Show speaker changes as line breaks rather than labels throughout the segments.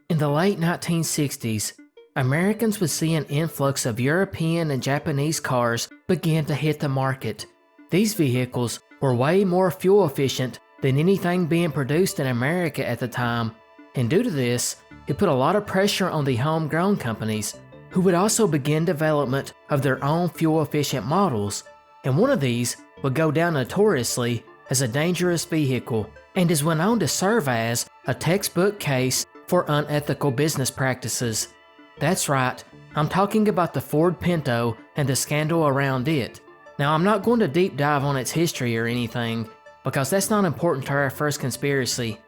In the late 1960s, Americans would see an influx of European and Japanese cars begin to hit the market. These vehicles were way more fuel efficient than anything being produced in America at the time, and due to this, it put a lot of pressure on the homegrown companies, who would also begin development of their own fuel-efficient models, and one of these would go down notoriously as a dangerous vehicle, and is went on to serve as a textbook case for unethical business practices. That's right, I'm talking about the Ford Pinto and the scandal around it. Now, I'm not going to deep dive on its history or anything, because that's not important to our first conspiracy.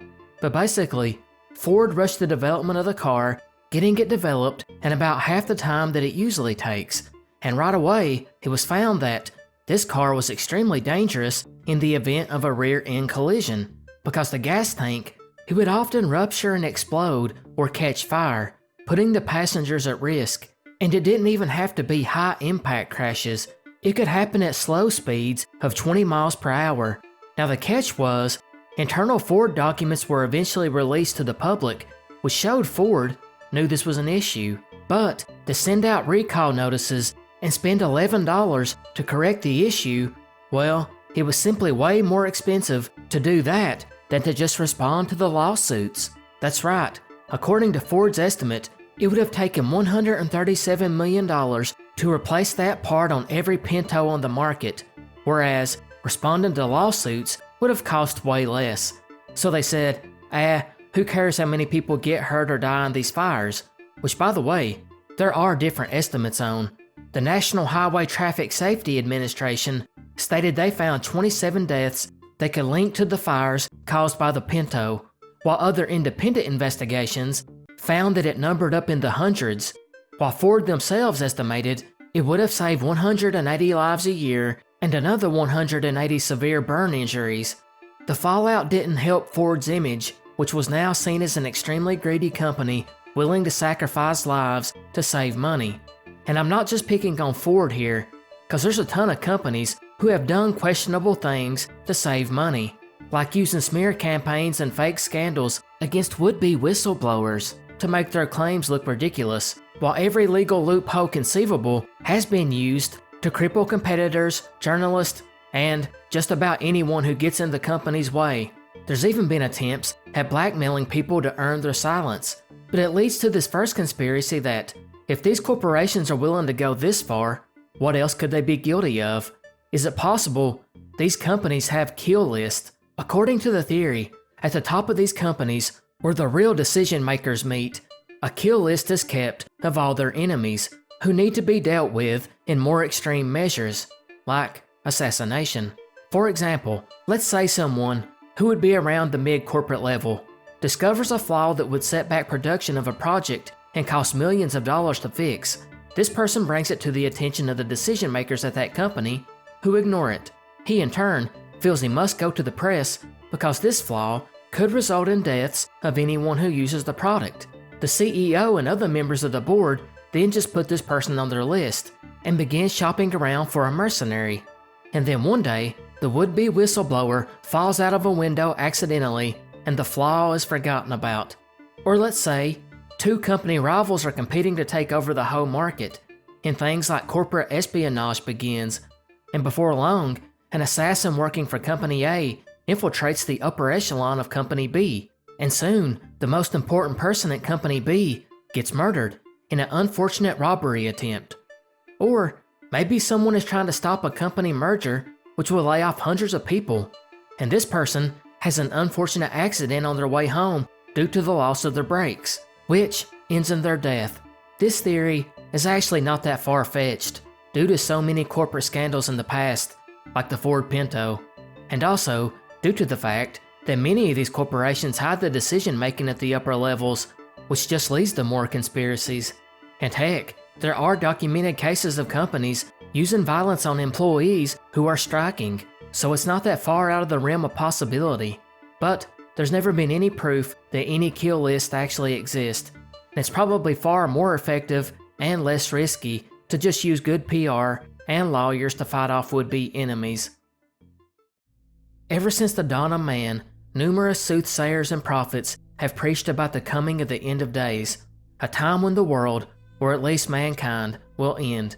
But basically, Ford rushed the development of the car, getting it developed in about half the time that it usually takes, and right away, it was found that this car was extremely dangerous in the event of a rear-end collision, because the gas tank, it would often rupture and explode or catch fire, putting the passengers at risk. And it didn't even have to be high-impact crashes. It could happen at slow speeds of 20 miles per hour. Now the catch was, internal Ford documents were eventually released to the public, which showed Ford knew this was an issue. But to send out recall notices and spend $11 to correct the issue, well, it was simply way more expensive to do that than to just respond to the lawsuits. That's right, according to Ford's estimate, it would have taken $137 million to replace that part on every Pinto on the market, whereas responding to lawsuits would have cost way less. So they said, who cares how many people get hurt or die in these fires? Which, by the way, there are different estimates on. The National Highway Traffic Safety Administration stated they found 27 deaths that could link to the fires caused by the Pinto, while other independent investigations found that it numbered up in the hundreds, while Ford themselves estimated it would have saved 180 lives a year and another 180 severe burn injuries. The fallout didn't help Ford's image, which was now seen as an extremely greedy company willing to sacrifice lives to save money. And I'm not just picking on Ford here, because there's a ton of companies who have done questionable things to save money, like using smear campaigns and fake scandals against would-be whistleblowers to make their claims look ridiculous, while every legal loophole conceivable has been used to cripple competitors, journalists, and just about anyone who gets in the company's way. There's even been attempts at blackmailing people to earn their silence. But it leads to this first conspiracy that, if these corporations are willing to go this far, what else could they be guilty of? Is it possible these companies have kill lists? According to the theory, at the top of these companies, where the real decision makers meet, a kill list is kept of all their enemies, who need to be dealt with in more extreme measures, like assassination. For example, let's say someone who would be around the mid-corporate level discovers a flaw that would set back production of a project and cost millions of dollars to fix. This person brings it to the attention of the decision makers at that company, who ignore it. He in turn feels he must go to the press because this flaw could result in deaths of anyone who uses the product. The CEO and other members of the board then just put this person on their list and begin shopping around for a mercenary. And then one day, the would-be whistleblower falls out of a window accidentally and the flaw is forgotten about. Or let's say, two company rivals are competing to take over the whole market, and things like corporate espionage begins, and before long, an assassin working for Company A infiltrates the upper echelon of Company B, and soon, the most important person at Company B gets murdered in an unfortunate robbery attempt. Or maybe someone is trying to stop a company merger which will lay off hundreds of people, and this person has an unfortunate accident on their way home due to the loss of their brakes, which ends in their death. This theory is actually not that far-fetched due to so many corporate scandals in the past, like the Ford Pinto, and also due to the fact that many of these corporations hide the decision-making at the upper levels, which just leads to more conspiracies. And heck, there are documented cases of companies using violence on employees who are striking, so it's not that far out of the realm of possibility. But there's never been any proof that any kill list actually exists, and it's probably far more effective and less risky to just use good PR and lawyers to fight off would-be enemies. Ever since the dawn of man, numerous soothsayers and prophets have preached about the coming of the end of days, a time when the world, or at least mankind, will end.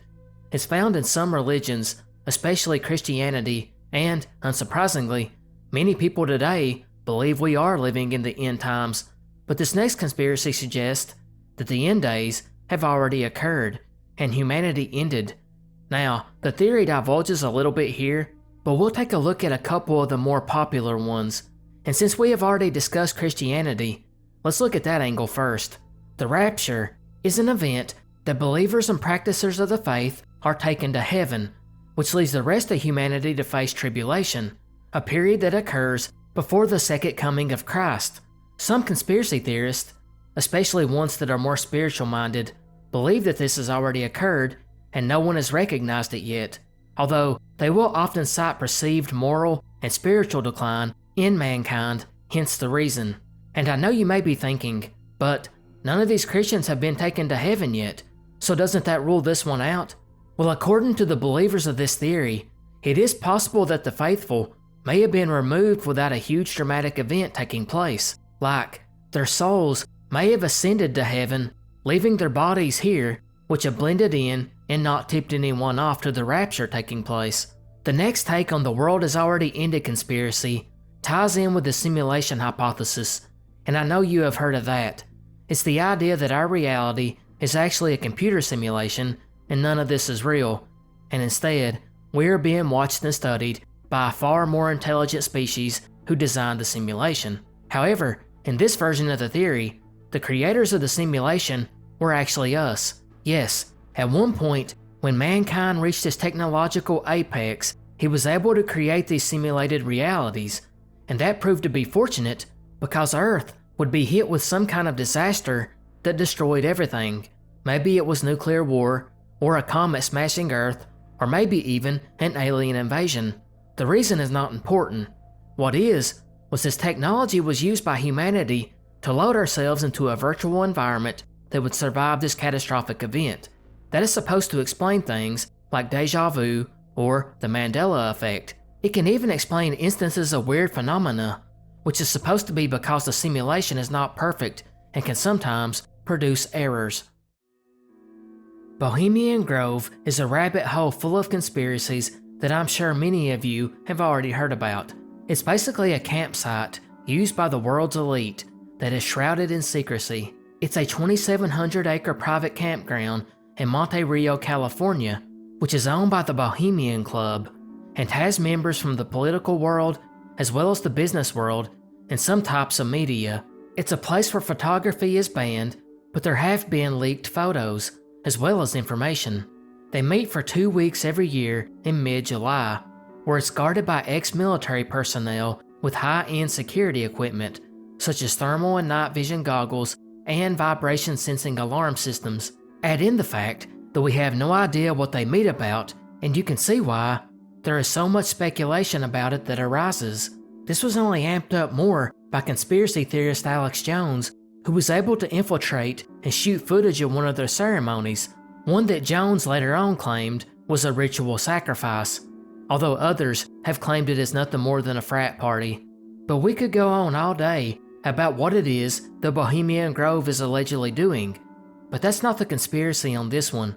It's found in some religions, especially Christianity, and, unsurprisingly, many people today believe we are living in the end times. But this next conspiracy suggests that the end days have already occurred, and humanity ended. Now, the theory divulges a little bit here, but we'll take a look at a couple of the more popular ones. And since we have already discussed Christianity, let's look at that angle first. The rapture is an event that believers and practicers of the faith are taken to heaven, which leaves the rest of humanity to face tribulation, a period that occurs before the second coming of Christ. Some conspiracy theorists, especially ones that are more spiritual-minded, believe that this has already occurred and no one has recognized it yet, although they will often cite perceived moral and spiritual decline in mankind, hence the reason. And I know you may be thinking, but none of these Christians have been taken to heaven yet, so doesn't that rule this one out? Well, according to the believers of this theory, it is possible that the faithful may have been removed without a huge dramatic event taking place, like their souls may have ascended to heaven, leaving their bodies here, which have blended in and not tipped anyone off to the rapture taking place. The next take on the world has already ended conspiracy ties in with the simulation hypothesis, and I know you have heard of that. It's the idea that our reality is actually a computer simulation and none of this is real, and instead, we are being watched and studied by a far more intelligent species who designed the simulation. However, in this version of the theory, the creators of the simulation were actually us. Yes, at one point, when mankind reached its technological apex, he was able to create these simulated realities, and that proved to be fortunate because Earth would be hit with some kind of disaster that destroyed everything. Maybe it was nuclear war, or a comet smashing Earth, or maybe even an alien invasion. The reason is not important. What is, was this technology was used by humanity to load ourselves into a virtual environment that would survive this catastrophic event. That is supposed to explain things like deja vu or the Mandela effect. It can even explain instances of weird phenomena, which is supposed to be because the simulation is not perfect and can sometimes produce errors. Bohemian Grove is a rabbit hole full of conspiracies that I'm sure many of you have already heard about. It's basically a campsite used by the world's elite that is shrouded in secrecy. It's a 2,700-acre private campground in Monte Rio, California, which is owned by the Bohemian Club and has members from the political world as well as the business world and some types of media. It's a place where photography is banned, but there have been leaked photos as well as information. They meet for 2 weeks every year in mid-July, where it's guarded by ex-military personnel with high-end security equipment, such as thermal and night vision goggles and vibration sensing alarm systems. Add in the fact that we have no idea what they meet about, and you can see why there is so much speculation about it that arises. This was only amped up more by conspiracy theorist Alex Jones, who was able to infiltrate and shoot footage of one of their ceremonies, one that Jones later on claimed was a ritual sacrifice, although others have claimed it is nothing more than a frat party. But we could go on all day about what it is the Bohemian Grove is allegedly doing, but that's not the conspiracy on this one.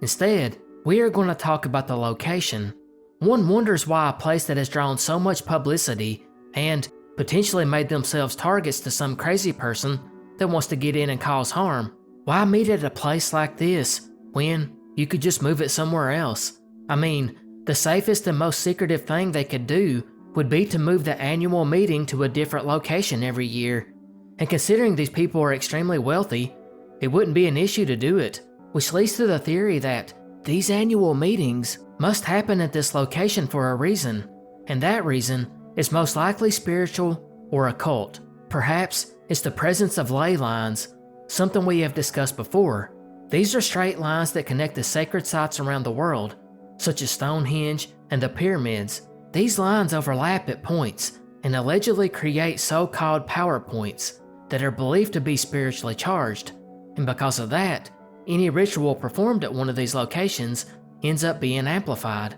Instead, we are going to talk about the location. One wonders why a place that has drawn so much publicity and potentially made themselves targets to some crazy person that wants to get in and cause harm. Why meet at a place like this when you could just move it somewhere else? I mean, the safest and most secretive thing they could do would be to move the annual meeting to a different location every year. And considering these people are extremely wealthy, it wouldn't be an issue to do it, which leads to the theory that these annual meetings must happen at this location for a reason, and that reason is most likely spiritual or occult. Perhaps it's the presence of ley lines, something we have discussed before. These are straight lines that connect the sacred sites around the world, such as Stonehenge and the pyramids. These lines overlap at points and allegedly create so-called power points that are believed to be spiritually charged, and because of that, any ritual performed at one of these locations ends up being amplified.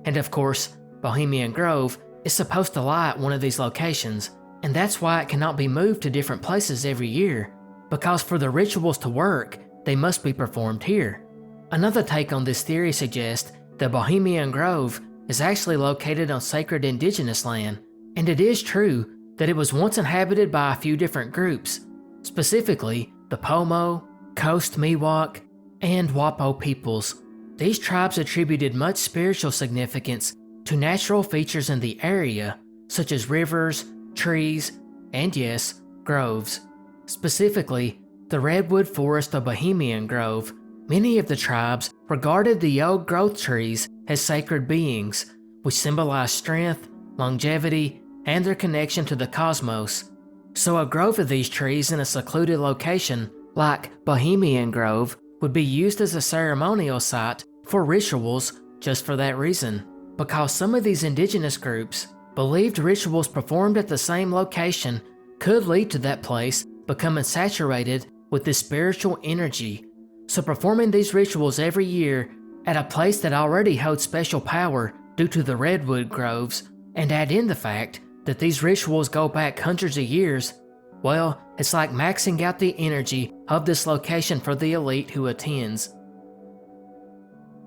And of course, Bohemian Grove is supposed to lie at one of these locations and that's why it cannot be moved to different places every year, because for the rituals to work, they must be performed here. Another take on this theory suggests that Bohemian Grove is actually located on sacred indigenous land, and it is true that it was once inhabited by a few different groups, specifically the Pomo, Coast Miwok, and Wapo peoples. These tribes attributed much spiritual significance to natural features in the area, such as rivers, trees, and yes, groves. Specifically, the redwood forest of Bohemian Grove. Many of the tribes regarded the old growth trees as sacred beings, which symbolize strength, longevity, and their connection to the cosmos. So a grove of these trees in a secluded location, like Bohemian Grove, would be used as a ceremonial site for rituals just for that reason, because some of these indigenous groups believed rituals performed at the same location could lead to that place becoming saturated with this spiritual energy. So performing these rituals every year at a place that already holds special power due to the redwood groves, and add in the fact that these rituals go back hundreds of years, well, it's like maxing out the energy of this location for the elite who attends.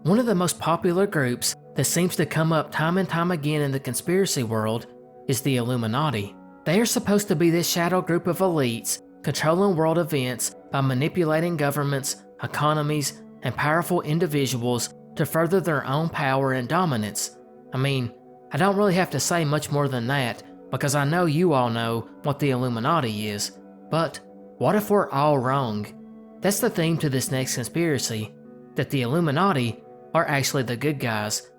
One of the most popular groups that seems to come up time and time again in the conspiracy world is the Illuminati. They are supposed to be this shadow group of elites controlling world events by manipulating governments, economies, and powerful individuals to further their own power and dominance. I mean, I don't really have to say much more than that, because I know you all know what the Illuminati is. But what if we're all wrong? That's the theme to this next conspiracy, that the Illuminati are actually the good guys.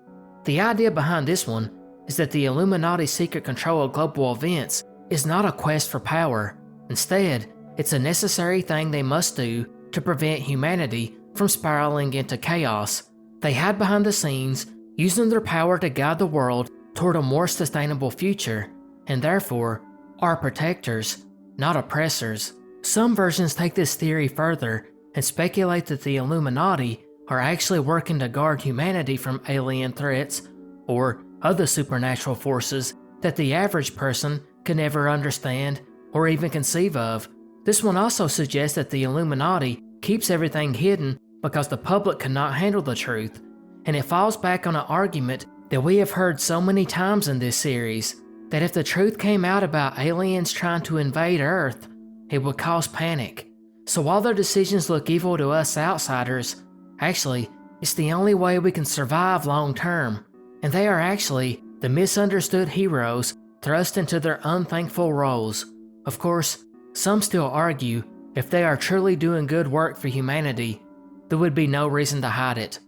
The idea behind this one is that the Illuminati's secret control of global events is not a quest for power. Instead, it's a necessary thing they must do to prevent humanity from spiraling into chaos. They hide behind the scenes, using their power to guide the world toward a more sustainable future, and therefore are protectors, not oppressors. Some versions take this theory further and speculate that the Illuminati are actually working to guard humanity from alien threats or other supernatural forces that the average person can never understand or even conceive of. This one also suggests that the Illuminati keeps everything hidden because the public cannot handle the truth, and it falls back on an argument that we have heard so many times in this series, that if the truth came out about aliens trying to invade Earth, it would cause panic. So while their decisions look evil to us outsiders, actually, it's the only way we can survive long term, and they are actually the misunderstood heroes thrust into their unthankful roles. Of course, some still argue if they are truly doing good work for humanity, there would be no reason to hide it.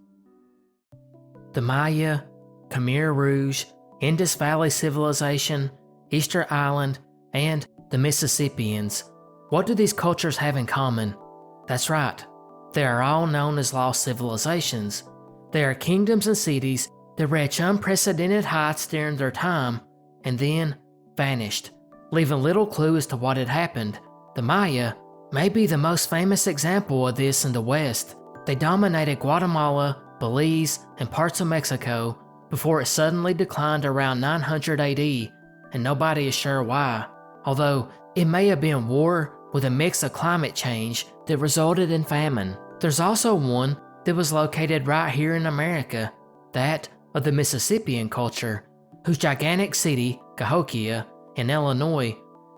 The Maya, Khmer Rouge, Indus Valley Civilization, Easter Island, and the Mississippians. What do these cultures have in common? That's right, they are all known as lost civilizations. They are kingdoms and cities that reached unprecedented heights during their time and then vanished, leaving little clue as to what had happened. The Maya may be the most famous example of this in the West. They dominated Guatemala, Belize, and parts of Mexico before it suddenly declined around 900 AD, and nobody is sure why, although it may have been war with a mix of climate change that resulted in famine. There's also one that was located right here in America, that of the Mississippian culture, whose gigantic city, Cahokia, in Illinois,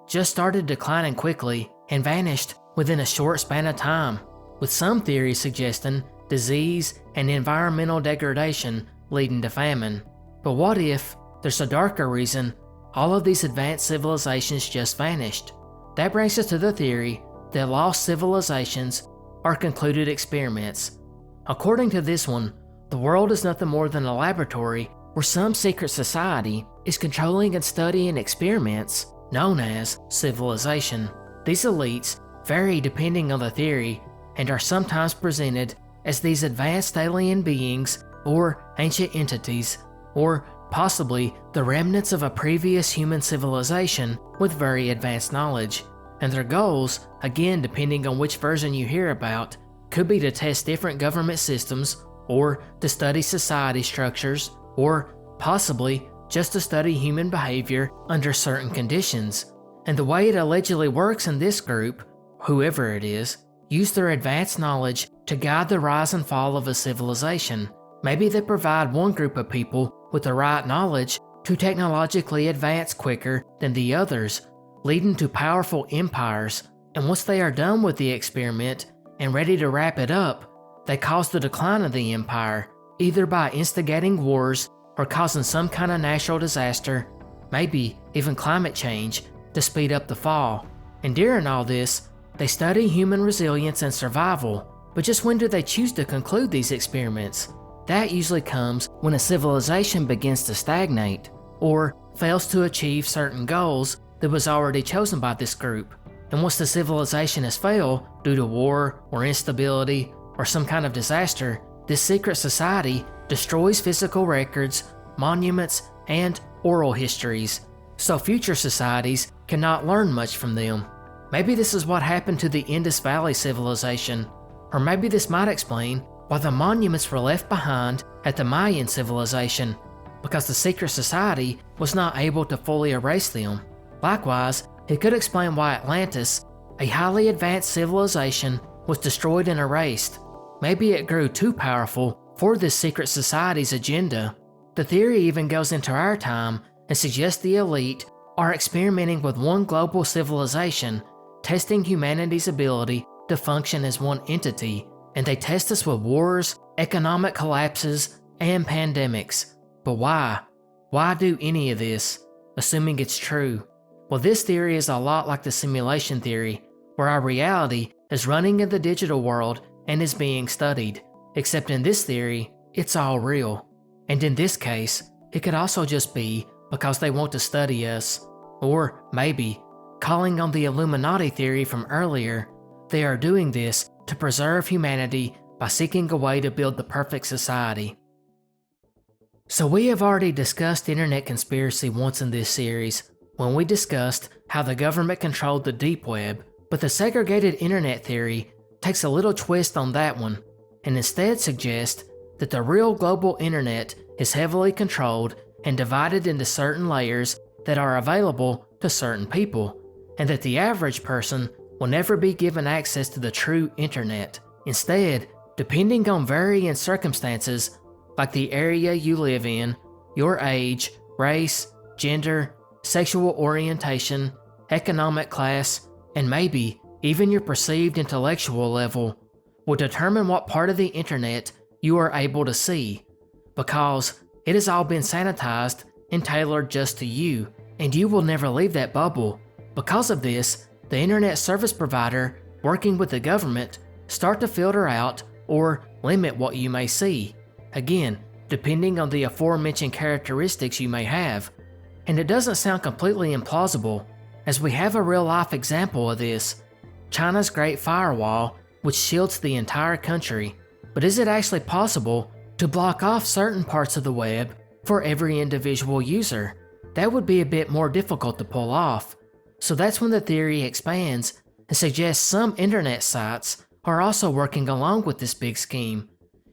just started declining quickly and vanished within a short span of time, with some theories suggesting disease and environmental degradation leading to famine. But what if there's a darker reason all of these advanced civilizations just vanished? That brings us to the theory that lost civilizations are concluded experiments. According to this one, the world is nothing more than a laboratory where some secret society is controlling and studying experiments known as civilization. These elites vary depending on the theory and are sometimes presented as these advanced alien beings or ancient entities, or possibly the remnants of a previous human civilization with very advanced knowledge. And their goals, again depending on which version you hear about, could be to test different government systems, or to study society structures, or possibly just to study human behavior under certain conditions. And the way it allegedly works in this group, whoever it is, use their advanced knowledge to guide the rise and fall of a civilization. Maybe they provide one group of people with the right knowledge to technologically advance quicker than the others, leading to powerful empires, and once they are done with the experiment and ready to wrap it up, they cause the decline of the empire, either by instigating wars or causing some kind of natural disaster, maybe even climate change, to speed up the fall. And during all this, they study human resilience and survival. But just when do they choose to conclude these experiments? That usually comes when a civilization begins to stagnate, or fails to achieve certain goals that was already chosen by this group. And once the civilization has failed due to war or instability or some kind of disaster, this secret society destroys physical records, monuments, and oral histories, so future societies cannot learn much from them. Maybe this is what happened to the Indus Valley civilization, or maybe this might explain why the monuments were left behind at the Mayan civilization, because the secret society was not able to fully erase them. Likewise, it could explain why Atlantis, a highly advanced civilization, was destroyed and erased. Maybe it grew too powerful for this secret society's agenda. The theory even goes into our time and suggests the elite are experimenting with one global civilization, testing humanity's ability to function as one entity, and they test us with wars, economic collapses, and pandemics. But why? Why do any of this, assuming it's true? Well, this theory is a lot like the simulation theory, where our reality is running in the digital world and is being studied, except in this theory, it's all real. And in this case, it could also just be because they want to study us, or maybe, calling on the Illuminati theory from earlier, they are doing this to preserve humanity by seeking a way to build the perfect society. So we have already discussed internet conspiracy once in this series, when we discussed how the government controlled the deep web, but the segregated internet theory takes a little twist on that one, and instead suggests that the real global internet is heavily controlled and divided into certain layers that are available to certain people, and that the average person will never be given access to the true internet. Instead, depending on varying circumstances like the area you live in, your age, race, gender, sexual orientation, economic class, and maybe even your perceived intellectual level, will determine what part of the internet you are able to see, because it has all been sanitized and tailored just to you, and you will never leave that bubble. Because of this, the internet service provider working with the government start to filter out or limit what you may see, again, depending on the aforementioned characteristics you may have. And it doesn't sound completely implausible, as we have a real-life example of this, China's Great Firewall, which shields the entire country. But is it actually possible to block off certain parts of the web for every individual user? That would be a bit more difficult to pull off. So that's when the theory expands and suggests some internet sites are also working along with this big scheme,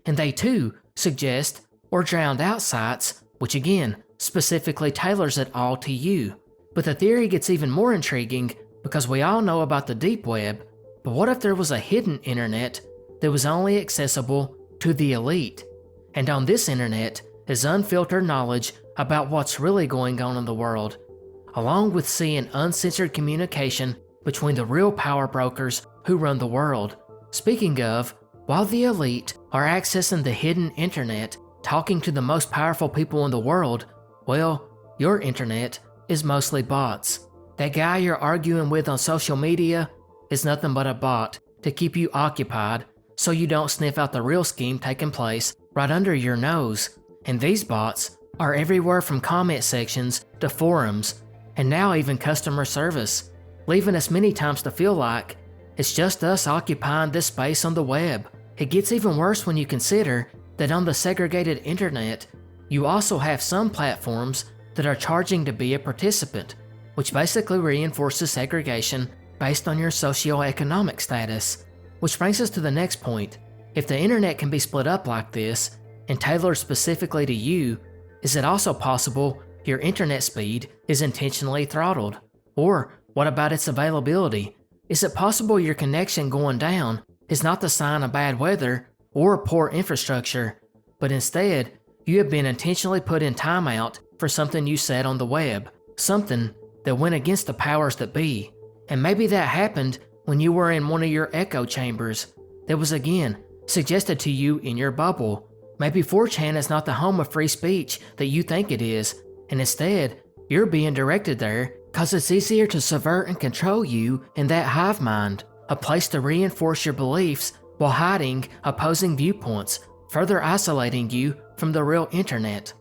and they too suggest or drown out sites, which again specifically tailors it all to you. But the theory gets even more intriguing because we all know about the deep web, but what if there was a hidden internet that was only accessible to the elite? And on this internet is unfiltered knowledge about what's really going on in the world, along with seeing uncensored communication between the real power brokers who run the world. Speaking of, while the elite are accessing the hidden internet, talking to the most powerful people in the world, well, your internet is mostly bots. That guy you're arguing with on social media is nothing but a bot to keep you occupied so you don't sniff out the real scheme taking place right under your nose. And these bots are everywhere from comment sections to forums, and now even customer service, leaving us many times to feel like it's just us occupying this space on the web. It gets even worse when you consider that on the segregated internet, you also have some platforms that are charging to be a participant, which basically reinforces segregation based on your socioeconomic status. Which brings us to the next point. If the internet can be split up like this, and tailored specifically to you, is it also possible your internet speed is intentionally throttled? Or What about its availability? Is it possible your connection going down is not the sign of bad weather or poor infrastructure, but instead, you have been intentionally put in timeout for something you said on the web, something that went against the powers that be? And maybe that happened when you were in one of your echo chambers that was again suggested to you in your bubble. Maybe 4chan is not the home of free speech that you think it is, and instead, you're being directed there because it's easier to subvert and control you in that hive mind, a place to reinforce your beliefs while hiding opposing viewpoints, further isolating you from the real internet.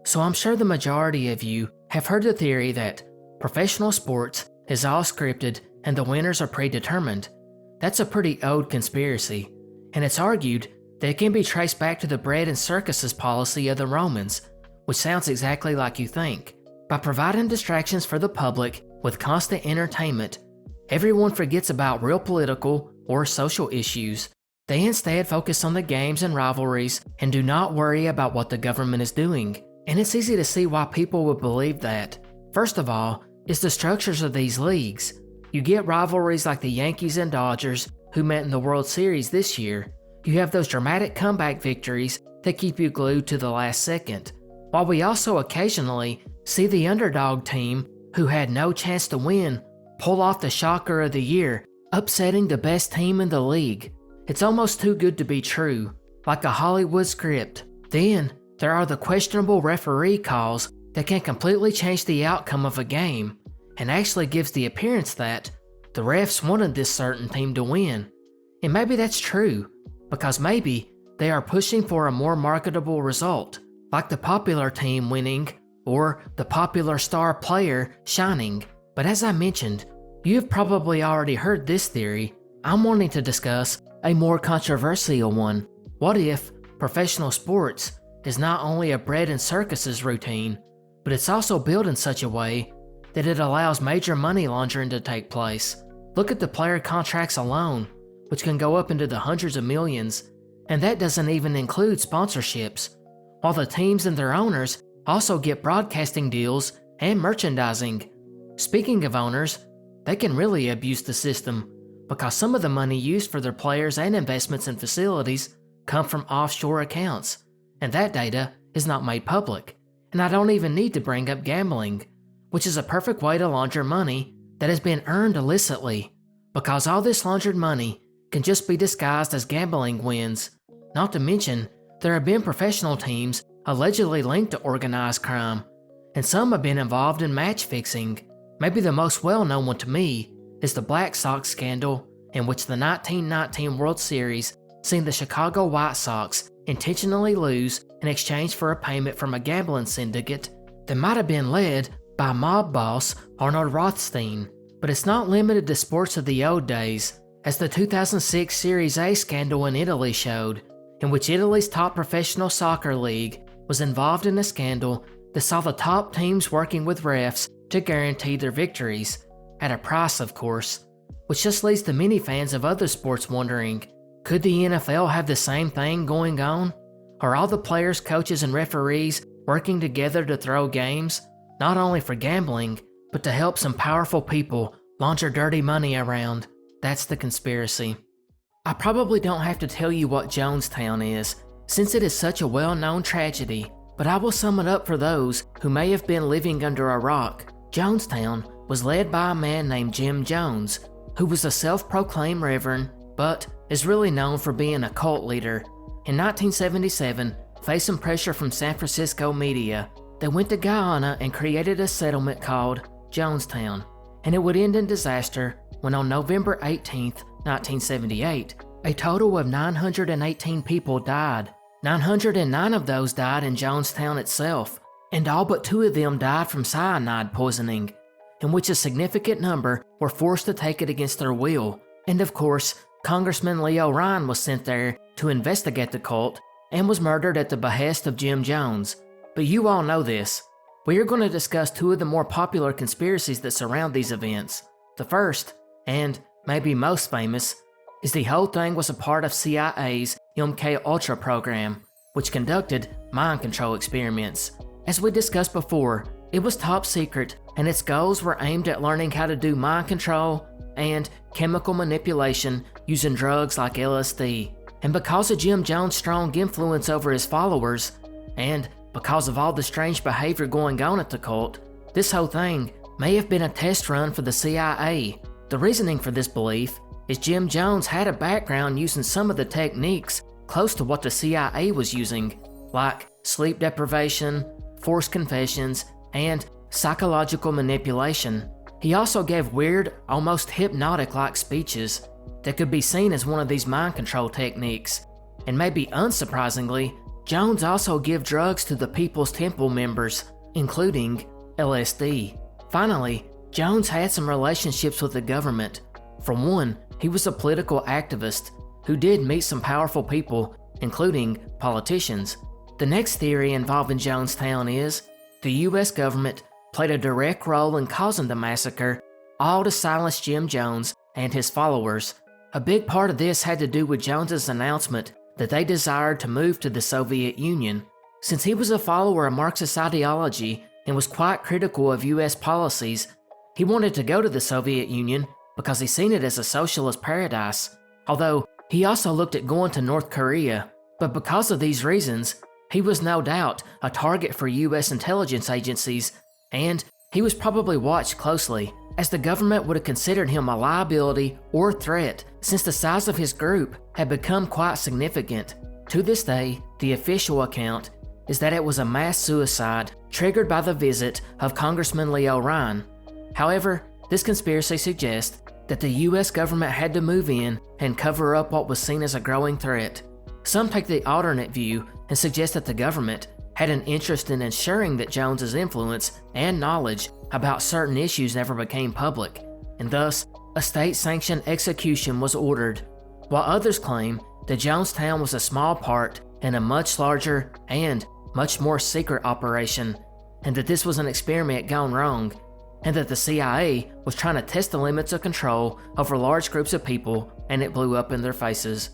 So I'm sure the majority of you have heard the theory that professional sports is all scripted and the winners are predetermined. That's a pretty old conspiracy, and it's argued that it can be traced back to the bread and circuses policy of the Romans, which sounds exactly like you think. By providing distractions for the public with constant entertainment, everyone forgets about real political or social issues. They instead focus on the games and rivalries and do not worry about what the government is doing. And it's easy to see why people would believe that. First of all, is the structures of these leagues. You get rivalries like the Yankees and Dodgers, who met in the World Series this year. You have those dramatic comeback victories that keep you glued to the last second. While we also occasionally see the underdog team, who had no chance to win, pull off the shocker of the year, upsetting the best team in the league. It's almost too good to be true, like a Hollywood script. Then, there are the questionable referee calls that can completely change the outcome of a game, and actually gives the appearance that the refs wanted this certain team to win. And maybe that's true, because maybe they are pushing for a more marketable result, like the popular team winning or the popular star player shining. But as I mentioned, you've probably already heard this theory. I'm wanting to discuss a more controversial one. What if professional sports is not only a bread and circuses routine, but it's also built in such a way that it allows major money laundering to take place? Look at the player contracts alone, which can go up into the hundreds of millions, and that doesn't even include sponsorships, while the teams and their owners also get broadcasting deals and merchandising. Speaking of owners, they can really abuse the system, because some of the money used for their players and investments in facilities come from offshore accounts, and that data is not made public. And I don't even need to bring up gambling, which is a perfect way to launder money that has been earned illicitly, because all this laundered money can just be disguised as gambling wins. Not to mention, there have been professional teams allegedly linked to organized crime, and some have been involved in match fixing. Maybe the most well-known one to me is the Black Sox scandal, in which the 1919 World Series seen the Chicago White Sox intentionally lose in exchange for a payment from a gambling syndicate that might have been led by mob boss Arnold Rothstein. But it's not limited to sports of the old days, as the 2006 Series A scandal in Italy showed, in which Italy's top professional soccer league was involved in a scandal that saw the top teams working with refs to guarantee their victories, at a price of course, which just leads to many fans of other sports wondering, could the NFL have the same thing going on? Are all the players, coaches, and referees working together to throw games, not only for gambling, but to help some powerful people launder dirty money around? That's the conspiracy. I probably don't have to tell you what Jonestown is, since it is such a well-known tragedy, but I will sum it up for those who may have been living under a rock. Jonestown was led by a man named Jim Jones, who was a self-proclaimed reverend, but is really known for being a cult leader. In 1977, facing pressure from San Francisco media, they went to Guyana and created a settlement called Jonestown, and it would end in disaster when on November 18, 1978, a total of 918 people died. 909 of those died in Jonestown itself, and all but 2 of them died from cyanide poisoning, in which a significant number were forced to take it against their will. And of course, Congressman Leo Ryan was sent there to investigate the cult and was murdered at the behest of Jim Jones. But you all know this. We are going to discuss 2 of the more popular conspiracies that surround these events. The first, and maybe most famous, is the whole thing was a part of CIA's MKUltra program, which conducted mind control experiments. As we discussed before, It was top secret, and its goals were aimed at learning how to do mind control and chemical manipulation using drugs like LSD. And because of Jim Jones' strong influence over his followers, and because of all the strange behavior going on at the cult, this whole thing may have been a test run for the CIA. The reasoning for this belief is Jim Jones had a background using some of the techniques close to what the CIA was using, like sleep deprivation, forced confessions, and psychological manipulation. He also gave weird, almost hypnotic-like speeches that could be seen as one of these mind control techniques. And maybe unsurprisingly, Jones also gave drugs to the People's Temple members, including LSD. Finally, Jones had some relationships with the government. For one, he was a political activist who did meet some powerful people, including politicians. The next theory involving Jonestown is the US government played a direct role in causing the massacre, all to silence Jim Jones and his followers. A big part of this had to do with Jones's announcement that they desired to move to the Soviet Union. Since he was a follower of Marxist ideology and was quite critical of US policies, he wanted to go to the Soviet Union because he seen it as a socialist paradise, although he also looked at going to North Korea. But because of these reasons, he was no doubt a target for US intelligence agencies, and he was probably watched closely, as the government would have considered him a liability or threat since the size of his group had become quite significant. To this day, the official account is that it was a mass suicide triggered by the visit of Congressman Leo Ryan. However, this conspiracy suggests that the US government had to move in and cover up what was seen as a growing threat. Some take the alternate view and suggest that the government had an interest in ensuring that Jones's influence and knowledge about certain issues never became public, and thus a state-sanctioned execution was ordered, while others claim that Jonestown was a small part in a much larger and much more secret operation, and that this was an experiment gone wrong, and that the CIA was trying to test the limits of control over large groups of people, and it blew up in their faces.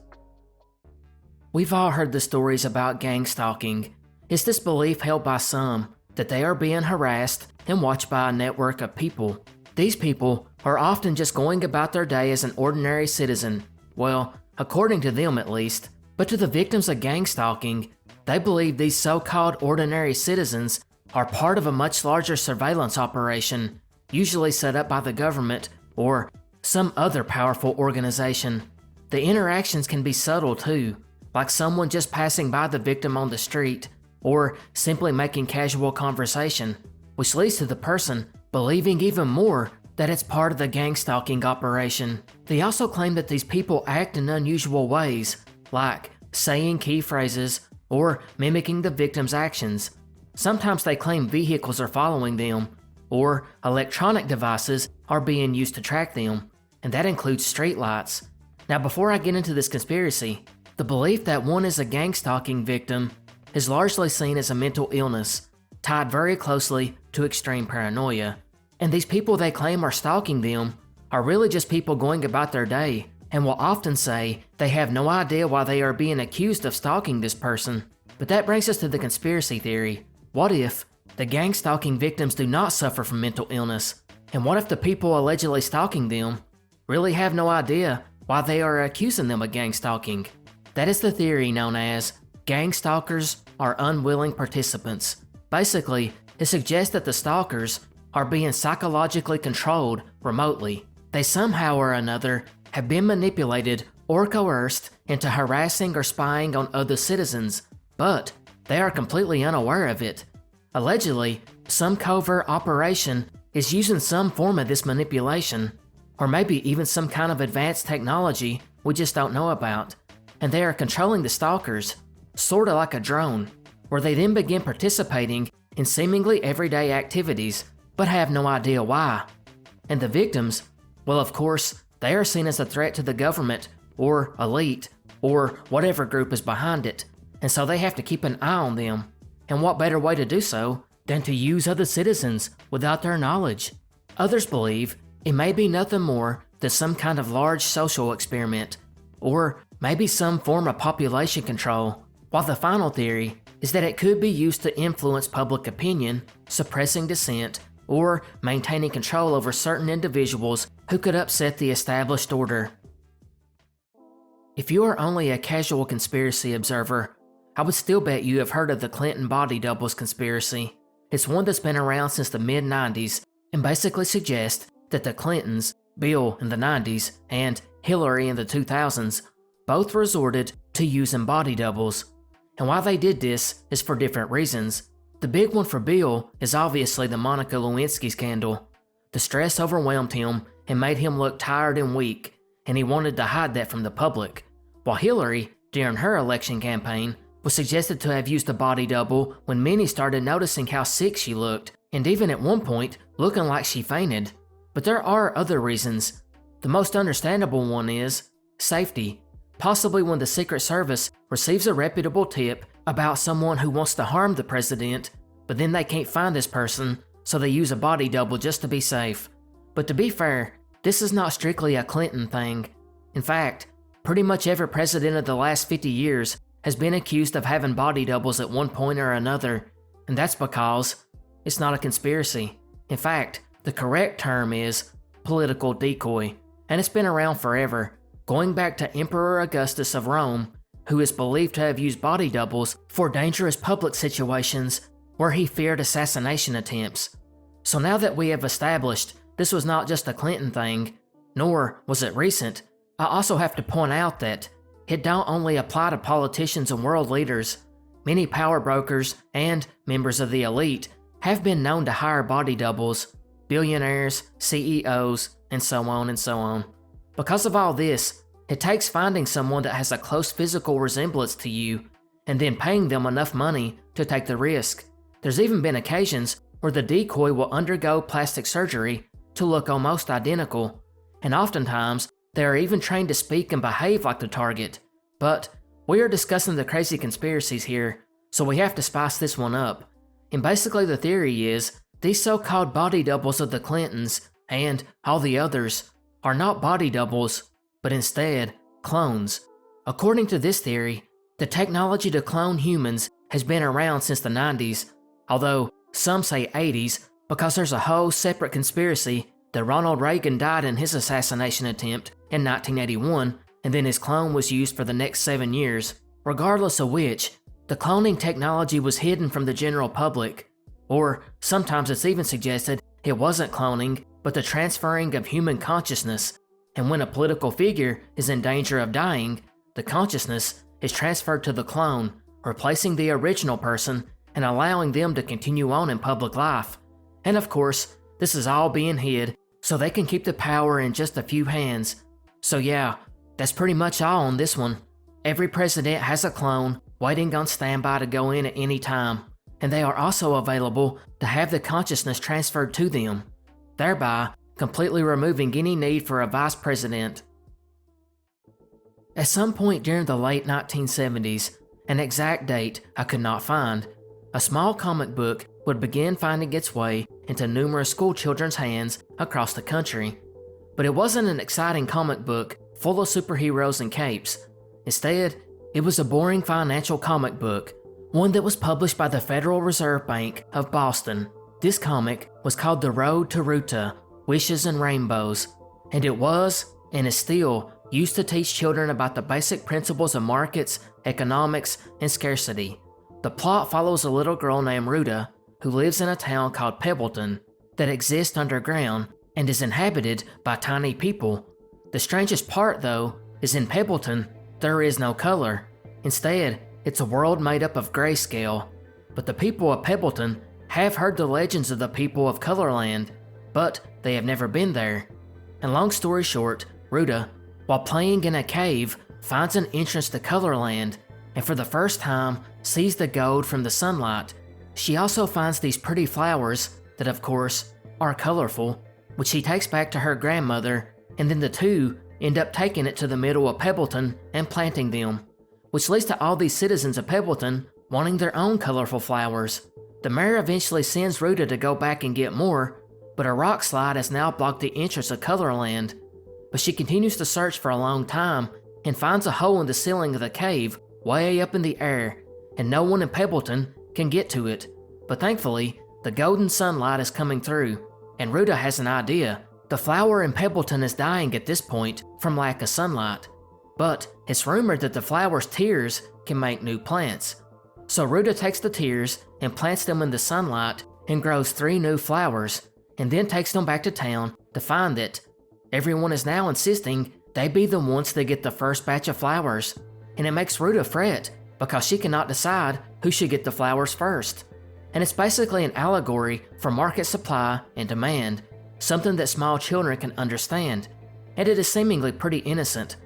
We've all heard the stories about gangstalking. It's this belief held by some that they are being harassed and watched by a network of people. These people are often just going about their day as an ordinary citizen, well, according to them at least, but to the victims of gangstalking, they believe these so-called ordinary citizens are part of a much larger surveillance operation, usually set up by the government or some other powerful organization. The interactions can be subtle too, like someone just passing by the victim on the street, or simply making casual conversation, which leads to the person believing even more that it's part of the gangstalking operation. They also claim that these people act in unusual ways, like saying key phrases or mimicking the victim's actions. Sometimes they claim vehicles are following them, or electronic devices are being used to track them, and that includes streetlights. Now, before I get into this conspiracy, the belief that one is a gangstalking victim is largely seen as a mental illness, tied very closely to extreme paranoia. And these people they claim are stalking them are really just people going about their day, and will often say they have no idea why they are being accused of stalking this person. But that brings us to the conspiracy theory. What if the gangstalking victims do not suffer from mental illness? And what if the people allegedly stalking them really have no idea why they are accusing them of gangstalking? That is the theory known as gangstalkers are unwilling participants. Basically, it suggests that the stalkers are being psychologically controlled remotely. They somehow or another have been manipulated or coerced into harassing or spying on other citizens, but they are completely unaware of it. Allegedly, some covert operation is using some form of this manipulation, or maybe even some kind of advanced technology we just don't know about, and they are controlling the stalkers, sorta like a drone, where they then begin participating in seemingly everyday activities, but have no idea why. And the victims, well, of course, they are seen as a threat to the government, or elite, or whatever group is behind it, and so they have to keep an eye on them. And what better way to do so than to use other citizens without their knowledge? Others believe it may be nothing more than some kind of large social experiment, or maybe some form of population control, while the final theory is that it could be used to influence public opinion suppressing dissent, or maintaining control over certain individuals who could upset the established order. If you are only a casual conspiracy observer, I would still bet you have heard of the Clinton body doubles conspiracy. It's one that's been around since the mid-90s and basically suggests that the Clintons, Bill in the 90s and Hillary in the 2000s, both resorted to using body doubles. And why they did this is for different reasons. The big one for Bill is obviously the Monica Lewinsky scandal. The stress overwhelmed him and made him look tired and weak, and he wanted to hide that from the public. While Hillary, during her election campaign, was suggested to have used a body double when many started noticing how sick she looked, and even at one point looking like she fainted. But there are other reasons. The most understandable one is safety. Possibly when the Secret Service receives a reputable tip about someone who wants to harm the president, but then they can't find this person, so they use a body double just to be safe. But to be fair, this is not strictly a Clinton thing. In fact, pretty much every president of the last 50 years has been accused of having body doubles at one point or another, and that's because it's not a conspiracy. In fact, the correct term is political decoy, and it's been around forever, going back to Emperor Augustus of Rome, who is believed to have used body doubles for dangerous public situations where he feared assassination attempts. So now that we have established this was not just a Clinton thing, nor was it recent, I also have to point out that it don't only apply to politicians and world leaders. Many power brokers and members of the elite have been known to hire body doubles, billionaires, CEOs, and so on and so on. Because of all this, it takes finding someone that has a close physical resemblance to you and then paying them enough money to take the risk. There's even been occasions where the decoy will undergo plastic surgery to look almost identical, and oftentimes they are even trained to speak and behave like the target. But we are discussing the crazy conspiracies here, so we have to spice this one up. And basically the theory is these so-called body doubles of the Clintons and all the others are not body doubles, but instead clones. According to this theory, the technology to clone humans has been around since the 90s, although some say 80s because there's a whole separate conspiracy that Ronald Reagan died in his assassination attempt in 1981, and then his clone was used for the next 7 years. Regardless of which, the cloning technology was hidden from the general public, or sometimes it's even suggested it wasn't cloning, but the transferring of human consciousness, and when a political figure is in danger of dying, the consciousness is transferred to the clone, replacing the original person and allowing them to continue on in public life. And of course, this is all being hid so they can keep the power in just a few hands. So yeah, that's pretty much all on this one. Every president has a clone waiting on standby to go in at any time, and they are also available to have the consciousness transferred to them, thereby completely removing any need for a vice president. At some point during the late 1970s, an exact date I could not find, a small comic book would begin finding its way into numerous school children's hands across the country. But it wasn't an exciting comic book full of superheroes and capes. Instead, it was a boring financial comic book, one that was published by the Federal Reserve Bank of Boston. This comic was called The Road to Ruta, Wishes and Rainbows, and it was, and is still, used to teach children about the basic principles of markets, economics, and scarcity. The plot follows a little girl named Ruta who lives in a town called Pebbleton that exists underground and is inhabited by tiny people. The strangest part, though, is in Pebbleton, there is no color. Instead, it's a world made up of grayscale. But the people of Pebbleton have heard the legends of the people of Colorland, but they have never been there. And long story short, Ruta, while playing in a cave, finds an entrance to Colorland, and for the first time sees the gold from the sunlight. She also finds these pretty flowers that, of course, are colorful, which she takes back to her grandmother, and then the two end up taking it to the middle of Pebbleton and planting them, which leads to all these citizens of Pebbleton wanting their own colorful flowers. The mayor eventually sends Ruta to go back and get more, but a rock slide has now blocked the entrance of Colorland. But she continues to search for a long time and finds a hole in the ceiling of the cave way up in the air, and no one in Pebbleton can get to it. But thankfully, the golden sunlight is coming through, and Ruta has an idea. The flower in Pebbleton is dying at this point from lack of sunlight, but it's rumored that the flower's tears can make new plants. So Ruta takes the tears and plants them in the sunlight and grows 3 new flowers, and then takes them back to town to find that everyone is now insisting they be the ones that get the first batch of flowers, and it makes Ruta fret because she cannot decide who should get the flowers first. And it's basically an allegory for market supply and demand, something that small children can understand, and it is seemingly pretty innocent.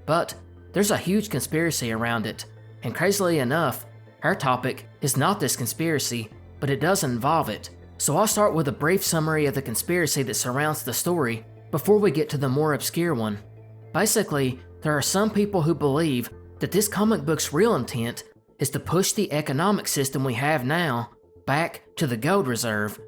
But there's a huge conspiracy around it, and crazily enough, our topic is not this conspiracy, but it does involve it. So I'll start with a brief summary of the conspiracy that surrounds the story before we get to the more obscure one. Basically, there are some people who believe that this comic book's real intent is to push the economic system we have now back to the gold reserve,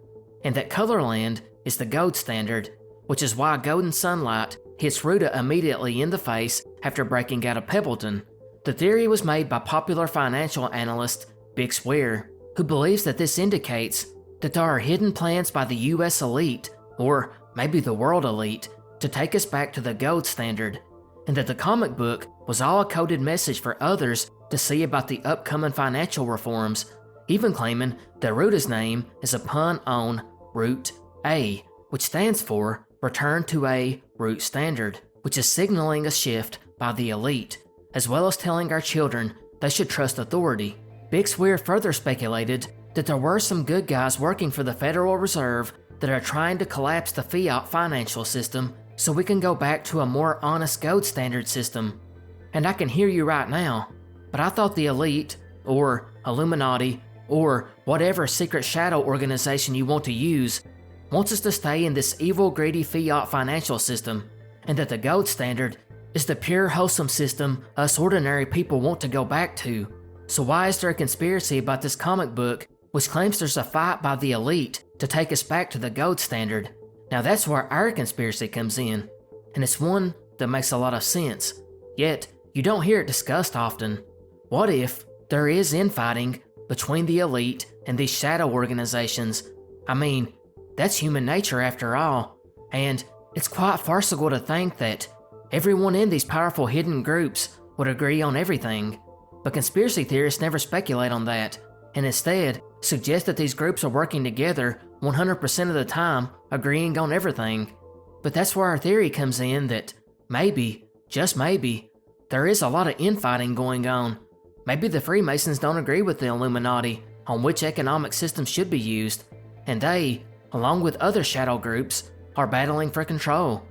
and that Colorland is the gold standard, which is why golden sunlight hits Ruta immediately in the face after breaking out of Pebbleton. The theory was made by popular financial analyst Bix Weir, who believes that this indicates that there are hidden plans by the US elite, or maybe the world elite, to take us back to the gold standard, and that the comic book was all a coded message for others to see about the upcoming financial reforms, even claiming that Ruta's name is a pun on Root A, which stands for Return to a Root Standard, which is signaling a shift by the elite, as well as telling our children they should trust authority. Bix Weir further speculated that there were some good guys working for the Federal Reserve that are trying to collapse the fiat financial system so we can go back to a more honest gold standard system. And I can hear you right now, but I thought the elite, or Illuminati, or whatever secret shadow organization you want to use, wants us to stay in this evil, greedy fiat financial system, and that the gold standard is the pure, wholesome system us ordinary people want to go back to. So why is there a conspiracy about this comic book which claims there's a fight by the elite to take us back to the gold standard? Now that's where our conspiracy comes in, and it's one that makes a lot of sense, yet you don't hear it discussed often. What if there is infighting between the elite and these shadow organizations? I mean, that's human nature after all, and it's quite farcical to think that everyone in these powerful hidden groups would agree on everything. But conspiracy theorists never speculate on that, and instead suggest that these groups are working together 100% of the time, agreeing on everything. But that's where our theory comes in that maybe, just maybe, there is a lot of infighting going on. Maybe the Freemasons don't agree with the Illuminati on which economic system should be used, and they, along with other shadow groups, are battling for control.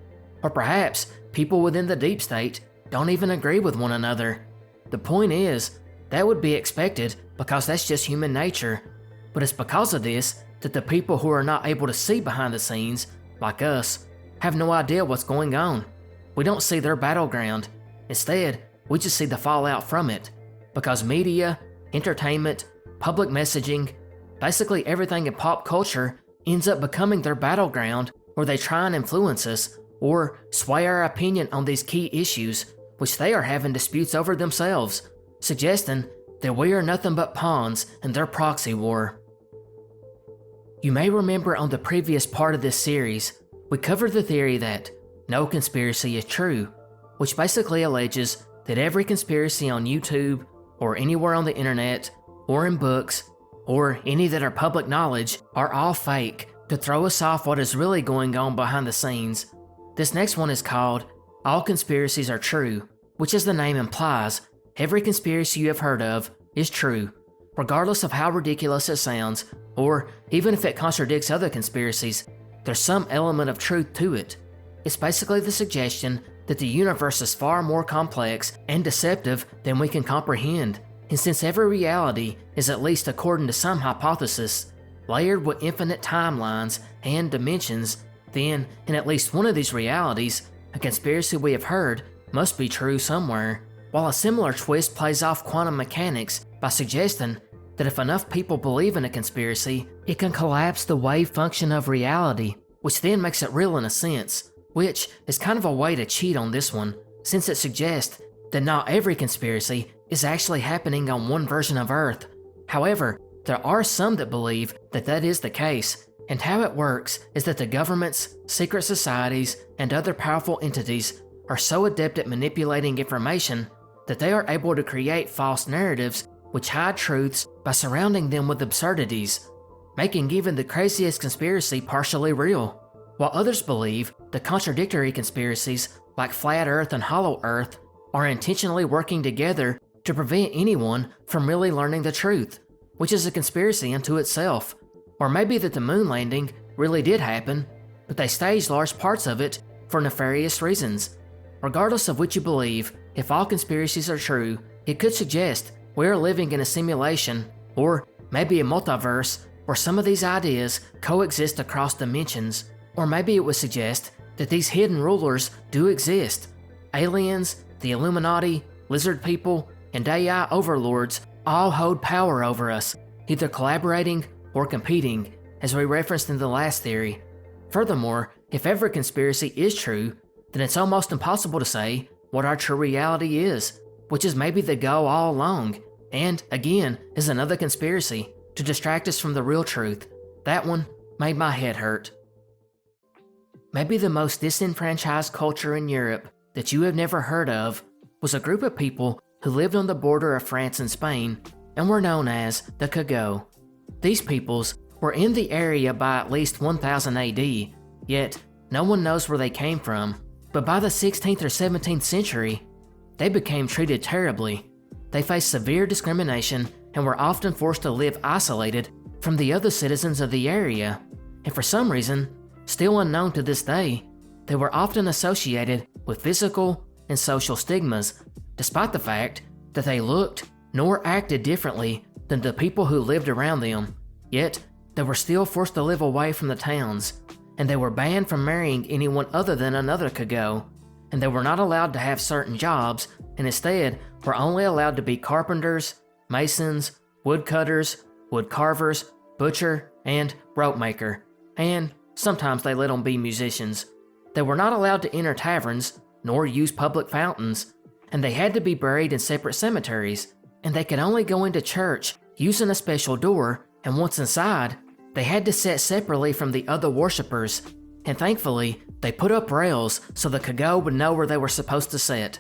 Or perhaps people within the deep state don't even agree with one another. The point is, that would be expected because that's just human nature. But it's because of this that the people who are not able to see behind the scenes, like us, have no idea what's going on. We don't see their battleground. Instead, we just see the fallout from it. Because media, entertainment, public messaging, basically everything in pop culture ends up becoming their battleground where they try and influence us or sway our opinion on these key issues, which they are having disputes over themselves, suggesting that we are nothing but pawns in their proxy war. You may remember on the previous part of this series, we covered the theory that no conspiracy is true, which basically alleges that every conspiracy on YouTube or anywhere on the internet or in books or any that are public knowledge are all fake to throw us off what is really going on behind the scenes. This next one is called All Conspiracies Are True, which as the name implies, every conspiracy you have heard of is true, regardless of how ridiculous it sounds, or even if it contradicts other conspiracies, there's some element of truth to it. It's basically the suggestion that the universe is far more complex and deceptive than we can comprehend, and since every reality is at least according to some hypothesis, layered with infinite timelines and dimensions, then in at least one of these realities, a conspiracy we have heard must be true somewhere. While a similar twist plays off quantum mechanics by suggesting that if enough people believe in a conspiracy, it can collapse the wave function of reality, which then makes it real in a sense, which is kind of a way to cheat on this one, since it suggests that not every conspiracy is actually happening on one version of Earth. However, There are some that believe that that is the case, and how it works is that the governments, secret societies, and other powerful entities are so adept at manipulating information that they are able to create false narratives which hide truths by surrounding them with absurdities, making even the craziest conspiracy partially real. While others believe the contradictory conspiracies like Flat Earth and Hollow Earth are intentionally working together to prevent anyone from really learning the truth, which is a conspiracy unto itself. Or maybe that the moon landing really did happen, but they staged large parts of it for nefarious reasons. Regardless of which you believe, if all conspiracies are true, it could suggest we are living in a simulation, or maybe a multiverse, where some of these ideas coexist across dimensions. Or maybe it would suggest that these hidden rulers do exist. Aliens, the Illuminati, lizard people, and AI overlords all hold power over us, either collaborating or competing, as we referenced in the last theory. Furthermore, if every conspiracy is true, then it's almost impossible to say what our true reality is, which is maybe the goal all along, and, again, is another conspiracy to distract us from the real truth. That one made my head hurt. Maybe the most disenfranchised culture in Europe that you have never heard of was a group of people who lived on the border of France and Spain and were known as the Cagots. These peoples were in the area by at least 1000 AD, yet no one knows where they came from. But by the 16th or 17th century, they became treated terribly. They faced severe discrimination and were often forced to live isolated from the other citizens of the area. And for some reason, still unknown to this day, they were often associated with physical and social stigmas, despite the fact that they looked nor acted differently than the people who lived around them. Yet, they were still forced to live away from the towns, and they were banned from marrying anyone other than another Cagot, and they were not allowed to have certain jobs, and instead were only allowed to be carpenters, masons, woodcutters, wood carvers, butcher, and rope maker, and sometimes they let them be musicians. They were not allowed to enter taverns, nor use public fountains, and they had to be buried in separate cemeteries, and they could only go into church using a special door, and once inside, they had to sit separately from the other worshippers, and thankfully, they put up rails so the Cagot would know where they were supposed to sit.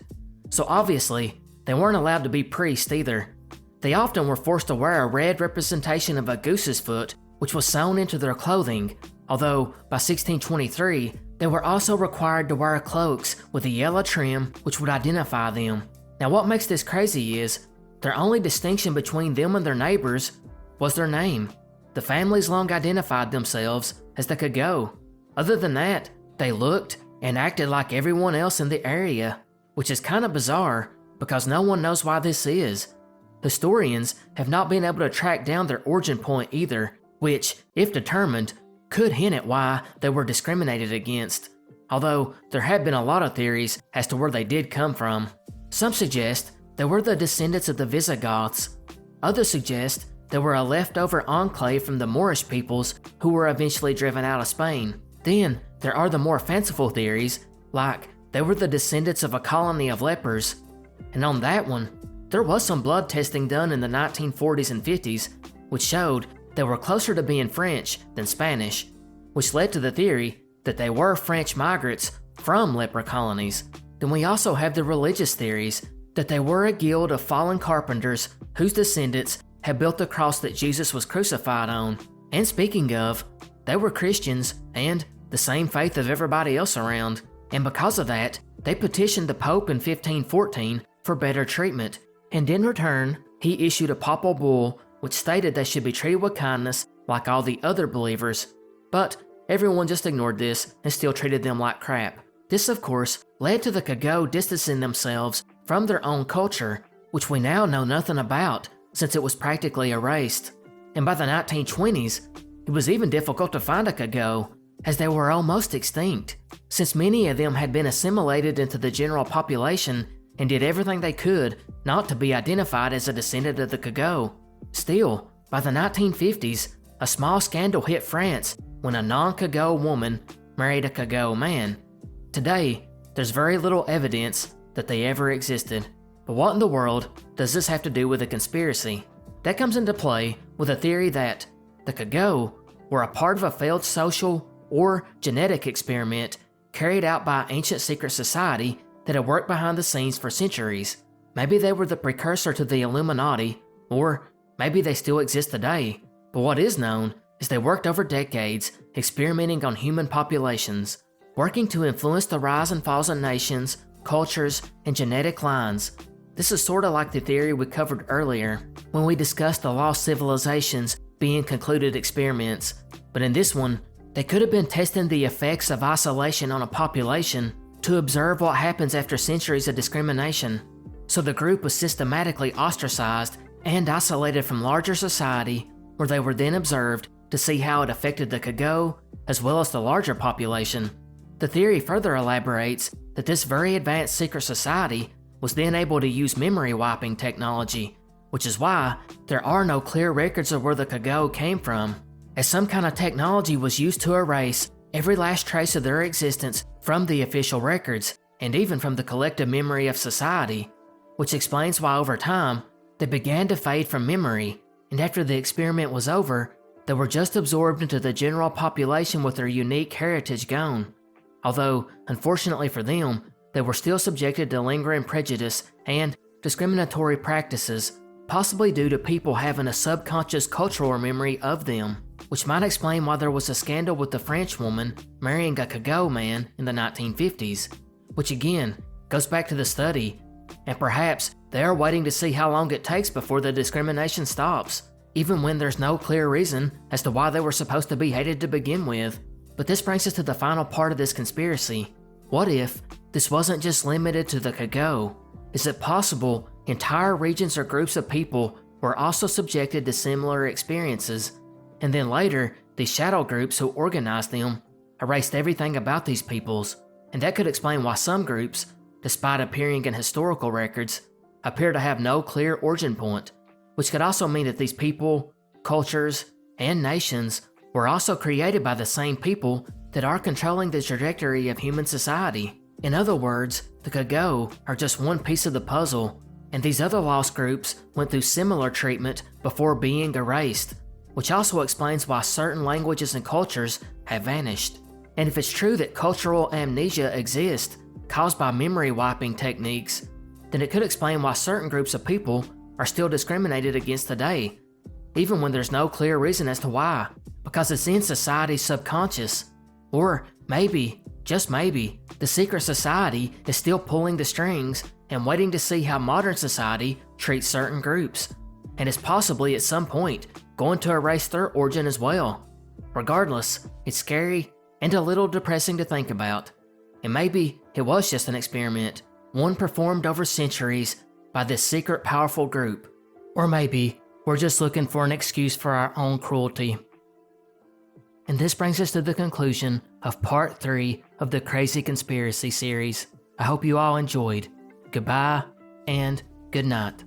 So obviously, they weren't allowed to be priests either. They often were forced to wear a red representation of a goose's foot, which was sewn into their clothing, although by 1623, they were also required to wear cloaks with a yellow trim which would identify them. Now what makes this crazy is, their only distinction between them and their neighbors was their name. The families long identified themselves as the Cagot. Other than that, they looked and acted like everyone else in the area, which is kind of bizarre because no one knows why this is. Historians have not been able to track down their origin point either, which, if determined, could hint at why they were discriminated against, although there have been a lot of theories as to where they did come from. Some suggest they were the descendants of the Visigoths. Others suggest they were a leftover enclave from the Moorish peoples who were eventually driven out of Spain. Then, there are the more fanciful theories, like they were the descendants of a colony of lepers. And on that one, there was some blood testing done in the 1940s and 50s, which showed they were closer to being French than Spanish, which led to the theory that they were French migrants from leper colonies. Then we also have the religious theories that they were a guild of fallen carpenters whose descendants had built the cross that Jesus was crucified on. And speaking of, they were Christians and the same faith of everybody else around. And because of that, they petitioned the Pope in 1514 for better treatment. And in return, he issued a papal bull which stated they should be treated with kindness like all the other believers. But everyone just ignored this and still treated them like crap. This, of course, led to the Cagots distancing themselves from their own culture, which we now know nothing about since it was practically erased. And by the 1920s, it was even difficult to find a Cagot, as they were almost extinct, since many of them had been assimilated into the general population and did everything they could not to be identified as a descendant of the Cagot. Still, by the 1950s, a small scandal hit France when a non-Cagot woman married a Cagot man. Today, there's very little evidence that they ever existed. But what in the world does this have to do with a conspiracy? That comes into play with a theory that the Cagots were a part of a failed social or genetic experiment carried out by an ancient secret society that had worked behind the scenes for centuries. Maybe they were the precursor to the Illuminati, or maybe they still exist today. But what is known is they worked over decades experimenting on human populations, working to influence the rise and falls of nations, cultures, and genetic lines. This is sort of like the theory we covered earlier when we discussed the lost civilizations being concluded experiments, but in this one, they could have been testing the effects of isolation on a population to observe what happens after centuries of discrimination. So the group was systematically ostracized and isolated from larger society, where they were then observed to see how it affected the Cagots as well as the larger population. The theory further elaborates that this very advanced secret society was then able to use memory wiping technology, which is why there are no clear records of where the Cagots came from, as some kind of technology was used to erase every last trace of their existence from the official records and even from the collective memory of society, which explains why over time they began to fade from memory, and after the experiment was over, they were just absorbed into the general population with their unique heritage gone. Although, unfortunately for them, they were still subjected to lingering prejudice and discriminatory practices, possibly due to people having a subconscious cultural memory of them, which might explain why there was a scandal with the French woman marrying a Cagot man in the 1950s, which again goes back to the study, and perhaps they are waiting to see how long it takes before the discrimination stops, even when there's no clear reason as to why they were supposed to be hated to begin with. But this brings us to the final part of this conspiracy. What if this wasn't just limited to the Cagots? Is it possible entire regions or groups of people were also subjected to similar experiences, and then later these shadow groups who organized them erased everything about these peoples? And that could explain why some groups, despite appearing in historical records, appear to have no clear origin point, which could also mean that these people, cultures, and nations were also created by the same people that are controlling the trajectory of human society. In other words, the Cagots are just one piece of the puzzle, and these other lost groups went through similar treatment before being erased, which also explains why certain languages and cultures have vanished. And if it's true that cultural amnesia exists, caused by memory wiping techniques, then it could explain why certain groups of people are still discriminated against today, even when there's no clear reason as to why, because it's in society's subconscious. Or maybe, just maybe, the secret society is still pulling the strings and waiting to see how modern society treats certain groups, and is possibly at some point going to erase their origin as well. Regardless, it's scary and a little depressing to think about. And maybe it was just an experiment, one performed over centuries by this secret powerful group. Or maybe we're just looking for an excuse for our own cruelty. And this brings us to the conclusion of part 3 of the Crazy Conspiracy series. I hope you all enjoyed. Goodbye and good night.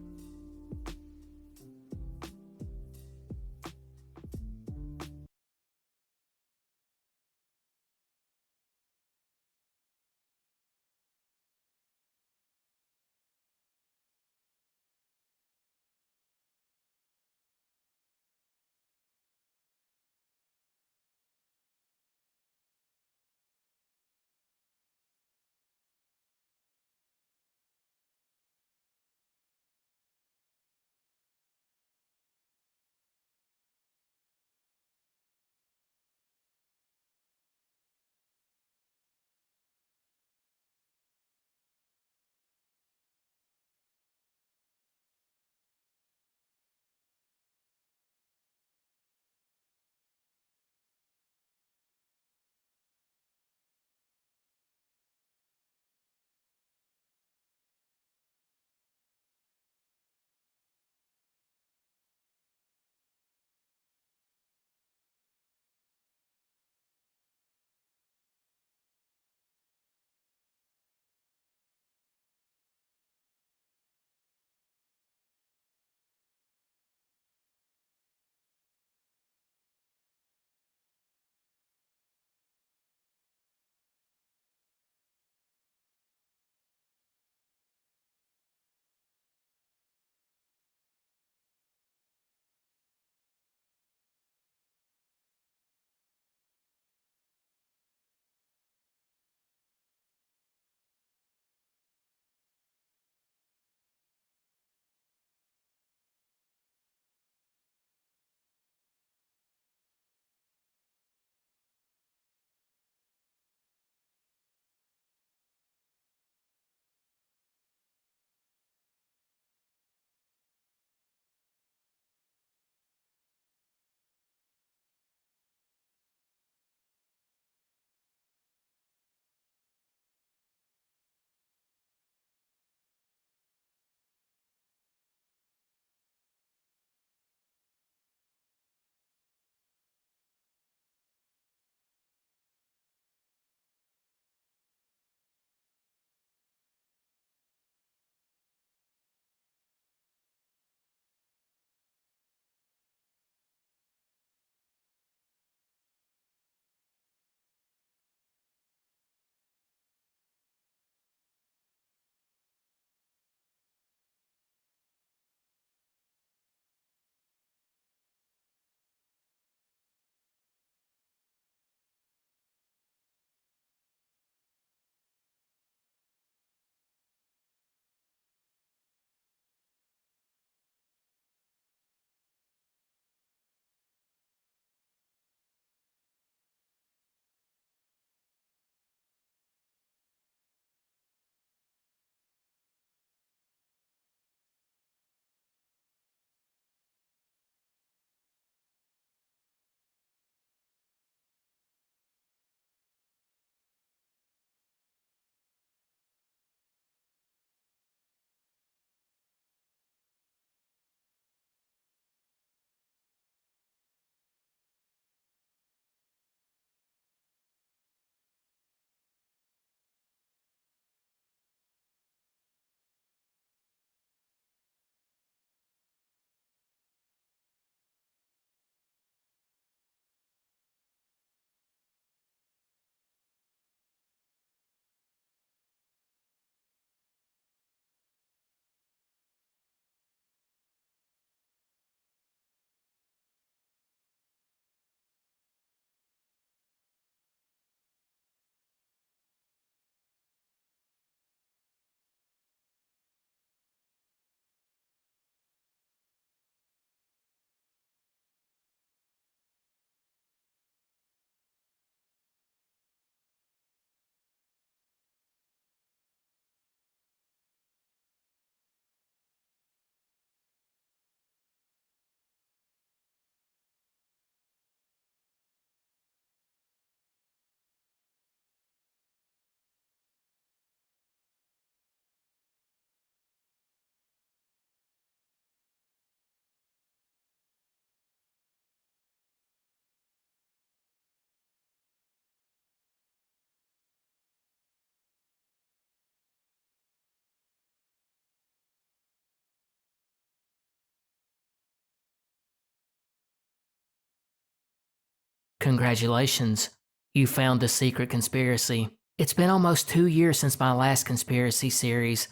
Congratulations, you found the secret conspiracy. It's been almost 2 years since my last conspiracy series,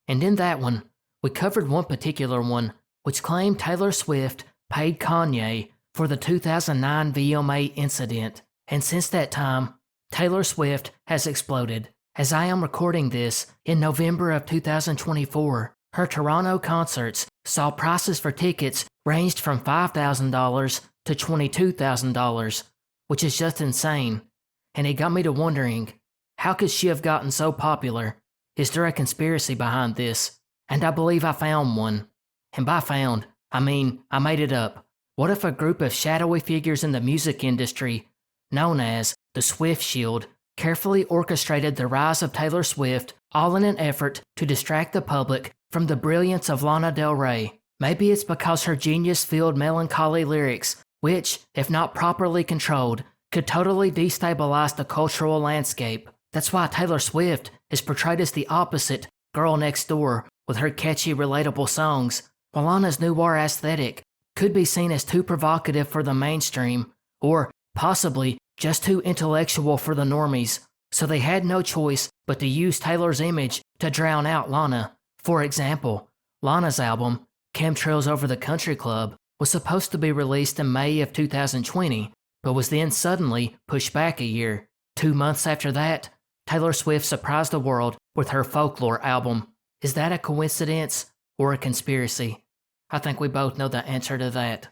and in that one, we covered one particular one which claimed Taylor Swift paid Kanye for the 2009 VMA incident. And since that time, Taylor Swift has exploded. As I am recording this in November of 2024, her Toronto concerts saw prices for tickets ranged from $5,000 to $22,000, which is just insane. And it got me to wondering, how could she have gotten so popular? Is there a conspiracy behind this? And I believe I found one. And by found, I mean I made it up. What if a group of shadowy figures in the music industry, known as the Swift Shield, carefully orchestrated the rise of Taylor Swift, all in an effort to distract the public from the brilliance of Lana Del Rey? Maybe it's because her genius-filled melancholy lyrics, which, if not properly controlled, could totally destabilize the cultural landscape. That's why Taylor Swift is portrayed as the opposite girl next door with her catchy, relatable songs, while Lana's noir aesthetic could be seen as too provocative for the mainstream, or possibly just too intellectual for the normies, so they had no choice but to use Taylor's image to drown out Lana. For example, Lana's album, Chemtrails Over the Country Club, was supposed to be released in May of 2020, but was then suddenly pushed back a year. 2 months after that, Taylor Swift surprised the world with her Folklore album. Is that a coincidence or a conspiracy? I think we both know the answer to that.